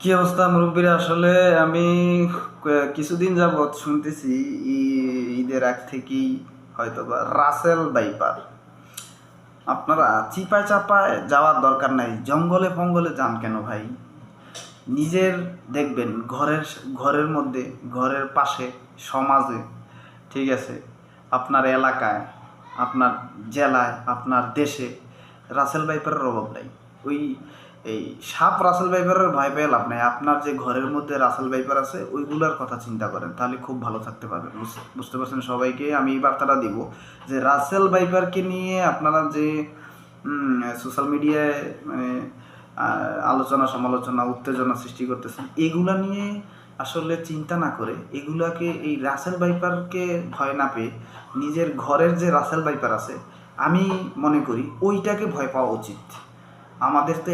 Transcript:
কি অবস্থা মুরব্বীরা? আসলে আমি কিছুদিন যাবৎ শুনতেছি ঈদের আগ থেকেই হয়তোবা রাসেল ভাইপার। আপনারা চিপায় চাপায় যাওয়ার দরকার নাই, জঙ্গলে ফঙ্গলে যান কেন ভাই? নিজের দেখবেন ঘরের ঘরের মধ্যে, ঘরের পাশে, সমাজে, ঠিক আছে, আপনার এলাকায়, আপনার জেলায়, আপনার দেশে রাসেল ভাইপারের অভাব নাই। ওই এই সাপ রাসেল ভাইপারের ভয় পেয়ে লাভ নাই। আপনার যে ঘরের মধ্যে রাসেল ভাইপার আছে ওইগুলোর কথা চিন্তা করেন, তাহলে খুব ভালো থাকতে পারবেন। বুঝতে পারছেন? সবাইকে আমি এই বার্তাটা দিব যে রাসেল ভাইপারকে নিয়ে আপনারা যে সোশ্যাল মিডিয়ায় মানে আলোচনা সমালোচনা উত্তেজনা সৃষ্টি করতেছেন, এগুলা নিয়ে আসলে চিন্তা না করে এগুলাকে, এই রাসেল ভাইপারকে ভয় না পেয়ে নিজের ঘরের যে রাসেল ভাইপার আছে, আমি মনে করি ওইটাকে ভয় পাওয়া উচিত। আমাদের তো